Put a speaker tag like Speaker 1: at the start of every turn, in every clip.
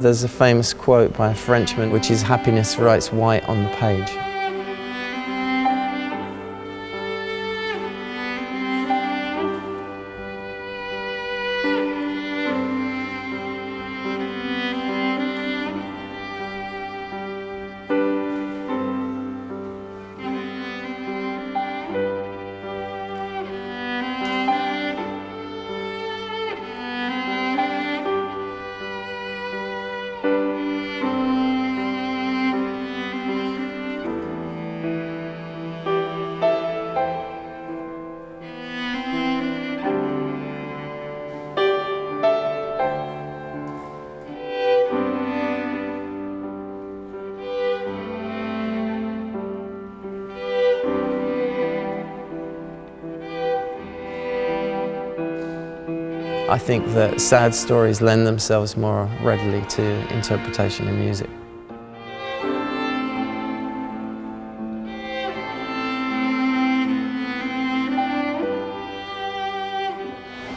Speaker 1: There's a famous quote by a Frenchman, which is, "Happiness writes white on the page." I think that sad stories lend themselves more readily to interpretation in music.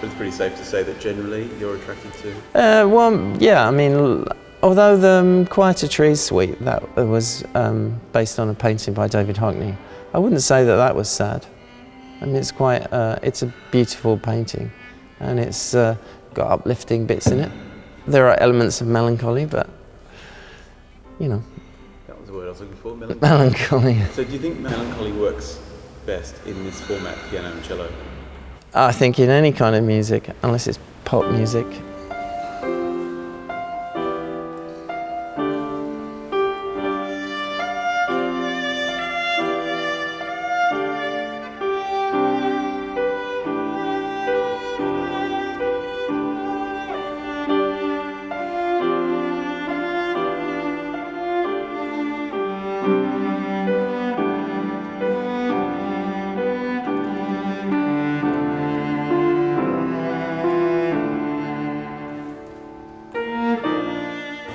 Speaker 2: But it's pretty safe to say that generally you're attracted to?
Speaker 1: Well, yeah, I mean, although the Quieter Trees suite, that was based on a painting by David Hockney, I wouldn't say that that was sad. I mean, it's quite, it's a beautiful painting, and it's got uplifting bits in it. There are elements of melancholy, but, you know.
Speaker 2: That was the word I was looking for, melancholy.
Speaker 1: Melancholy.
Speaker 2: So do you think melancholy works best in this format, piano and cello?
Speaker 1: I think in any kind of music, unless it's pop music.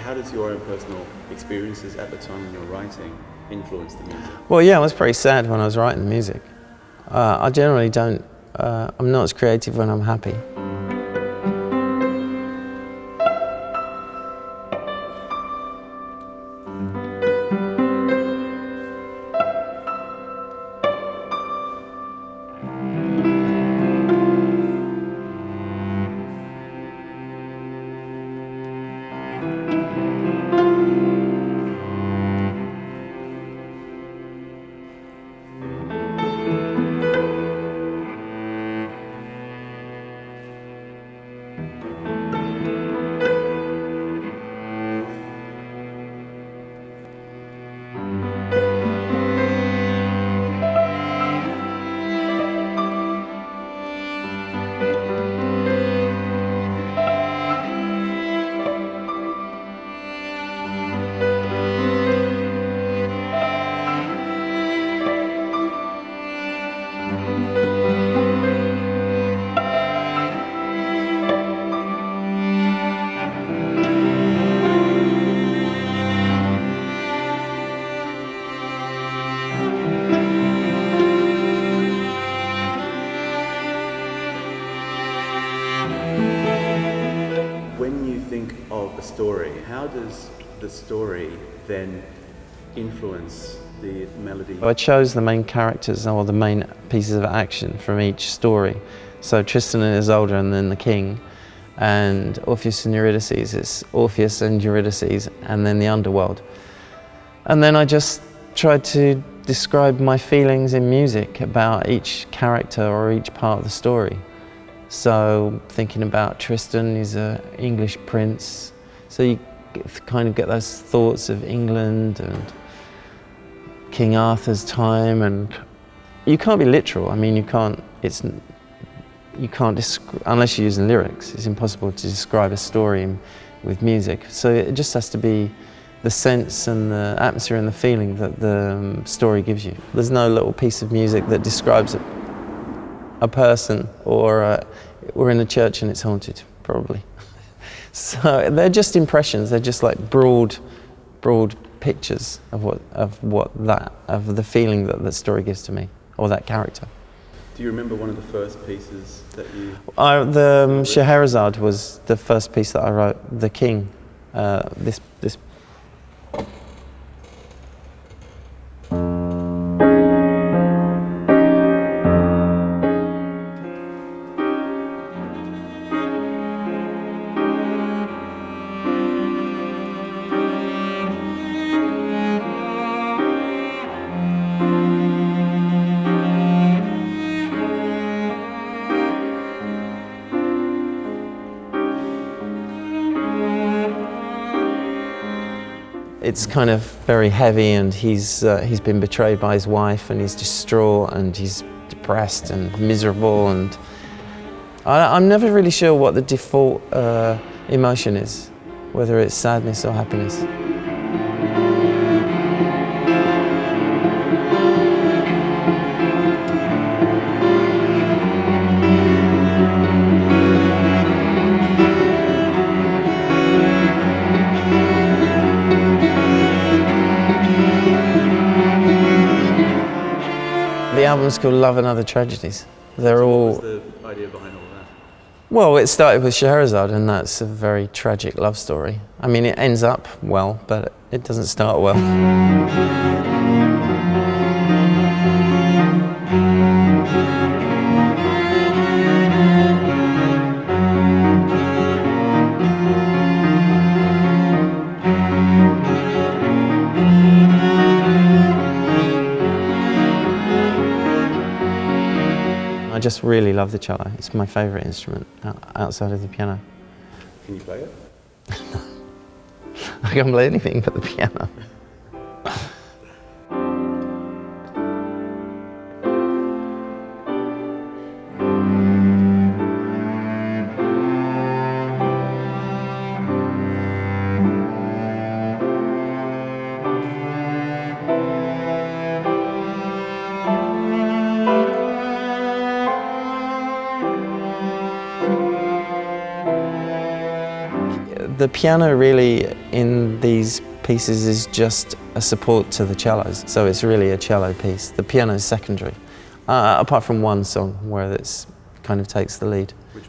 Speaker 2: How does your own personal experiences at the time when you're writing influence the music?
Speaker 1: Well, yeah, I was pretty sad when I was writing music. I generally don't, I'm not as creative when I'm happy.
Speaker 2: When you think of a story, how does the story then influence the melody?
Speaker 1: I chose the main characters or the main pieces of action from each story. So Tristan and Isolde and then the King, and Orpheus and Eurydice, it's Orpheus and Eurydice and then the underworld. And then I just tried to describe my feelings in music about each character or each part of the story. So thinking about Tristan, he's an English prince, so you kind of get those thoughts of England and King Arthur's time, and you can't be literal. I mean, you can't unless you're using lyrics, it's impossible to describe a story with music. So it just has to be the sense and the atmosphere and the feeling that the story gives you. There's no little piece of music that describes a person, or we're in a church and it's haunted, probably. So they're just impressions. They're just like broad pictures of the feeling that the story gives to me, or that character.
Speaker 2: Do you remember one of the first pieces that you...
Speaker 1: The Scheherazade was the first piece that I wrote. The King, this. It's kind of very heavy, and he's been betrayed by his wife, and he's distraught, and he's depressed and miserable, and I'm never really sure what the default emotion is, whether it's sadness or happiness. The album's called Love and Other Tragedies. They're all.
Speaker 2: What was the idea behind all that?
Speaker 1: Well, it started with Scheherazade, and that's a very tragic love story. I mean, it ends up well, but it doesn't start well. I just really love the cello. It's my favourite instrument outside of the piano.
Speaker 2: Can you play it?
Speaker 1: I can't play anything but the piano. The piano really in these pieces is just a support to the cellos, so it's really a cello piece. The piano is secondary, apart from one song where it kind of takes the lead.
Speaker 2: Which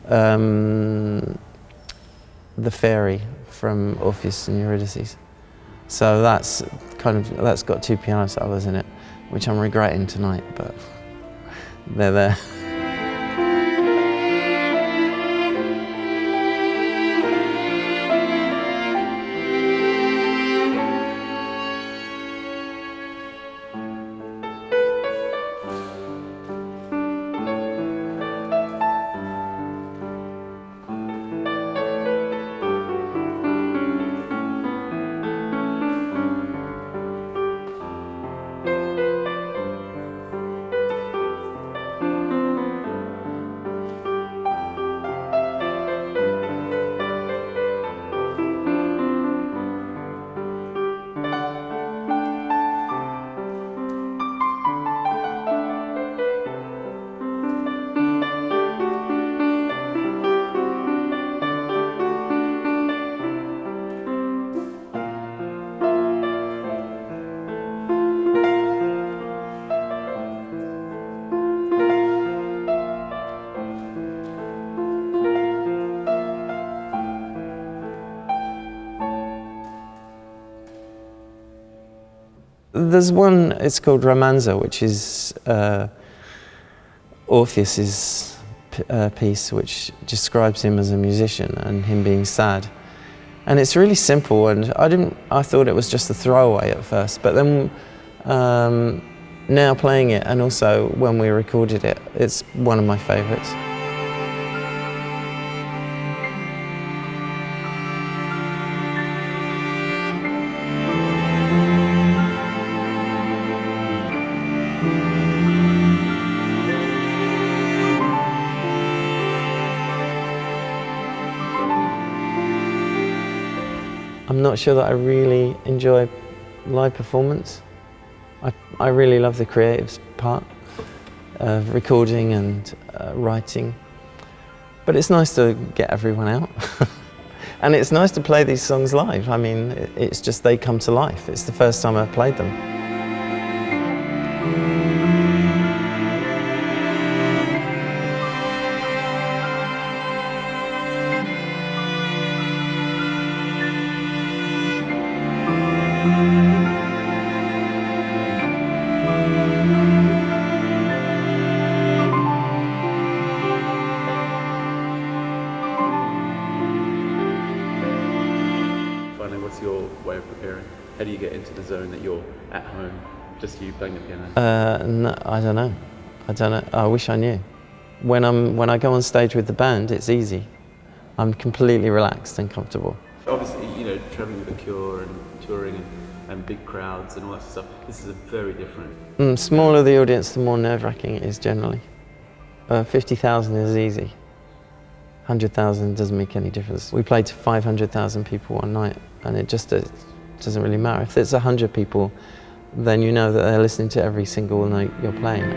Speaker 2: one?
Speaker 1: The Fairy from Orpheus and Eurydice. So that's got two piano solos in it, which I'm regretting tonight, but they're there. There's one, it's called Romanza, which is Orpheus's piece, which describes him as a musician and him being sad. And it's really simple, and I thought it was just a throwaway at first, but then now playing it, and also when we recorded it, it's one of my favourites. I'm not sure that I really enjoy live performance. I really love the creative part of recording and writing. But it's nice to get everyone out. And it's nice to play these songs live. I mean, it's just they come to life. It's the first time I've played them.
Speaker 2: the zone that you're at home, just you playing the piano?
Speaker 1: No, I don't know. I wish I knew. When I go on stage with the band, it's easy. I'm completely relaxed and comfortable.
Speaker 2: Obviously, you know, traveling with The Cure and touring and big crowds and all that stuff, this is a very different.
Speaker 1: Smaller the audience, the more nerve-wracking it is generally. 50,000 is easy. 100,000 doesn't make any difference. We played to 500,000 people one night, and it just doesn't really matter. If it's 100 people, then you know that they're listening to every single note you're playing.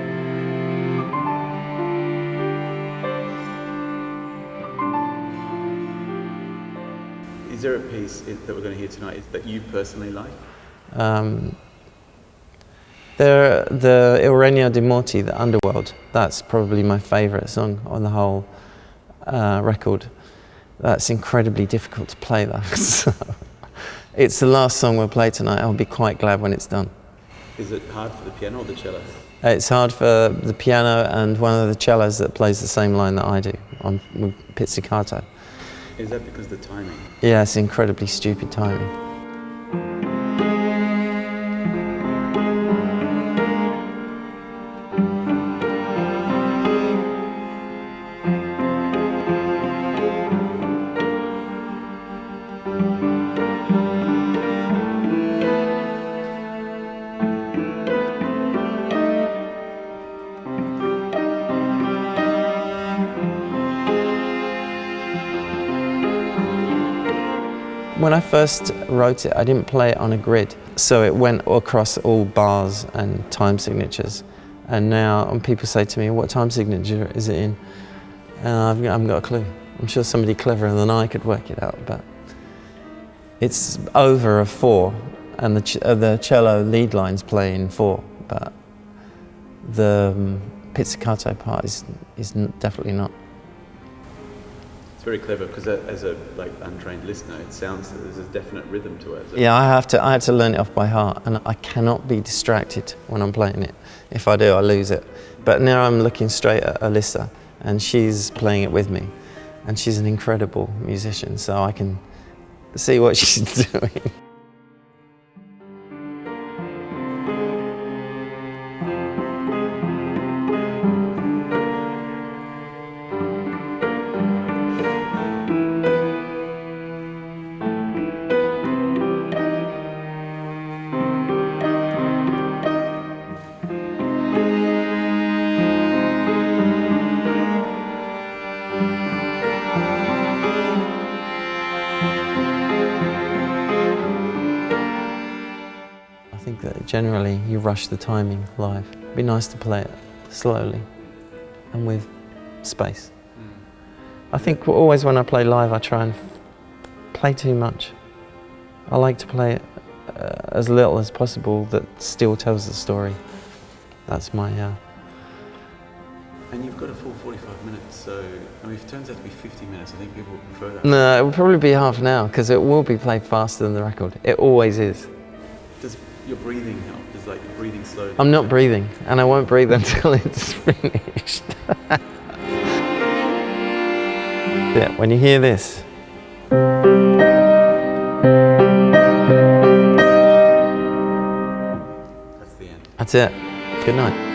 Speaker 2: Is there a piece that we're going to hear tonight that you personally like?
Speaker 1: The Il Regno dei Morti, the Underworld, that's probably my favourite song on the whole record. That's incredibly difficult to play though. So it's the last song we'll play tonight. I'll be quite glad when it's done.
Speaker 2: Is it hard for the piano or the cello?
Speaker 1: It's hard for the piano and one of the cellos that plays the same line that I do on pizzicato.
Speaker 2: Is that because of the timing?
Speaker 1: Yeah, it's incredibly stupid timing. When I first wrote it, I didn't play it on a grid, so it went across all bars and time signatures. And now when people say to me, what time signature is it in? I haven't got a clue. I'm sure somebody cleverer than I could work it out, but it's over a 4, and the cello lead lines play in 4, but the pizzicato part is definitely not.
Speaker 2: It's very clever because as a untrained listener, it sounds that there's a definite rhythm to it.
Speaker 1: Yeah, I had to learn it off by heart, and I cannot be distracted when I'm playing it. If I do, I lose it. But now I'm looking straight at Alisa, and she's playing it with me, and she's an incredible musician, so I can see what she's doing. I think that generally you rush the timing live. It'd be nice to play it slowly and with space. I think always when I play live, I try and play too much. I like to play it as little as possible that still tells the story. That's my...
Speaker 2: And you've got a full 45 minutes, so I mean, if it turns out to be 50 minutes, I think people would prefer that.
Speaker 1: No, it will probably be half an hour because it will be played faster than the record. It always is.
Speaker 2: Does your breathing help? Does like breathing slowly?
Speaker 1: I'm not breathing, and I won't breathe until it's finished. Yeah, when you hear this.
Speaker 2: That's the end.
Speaker 1: That's it. Good night.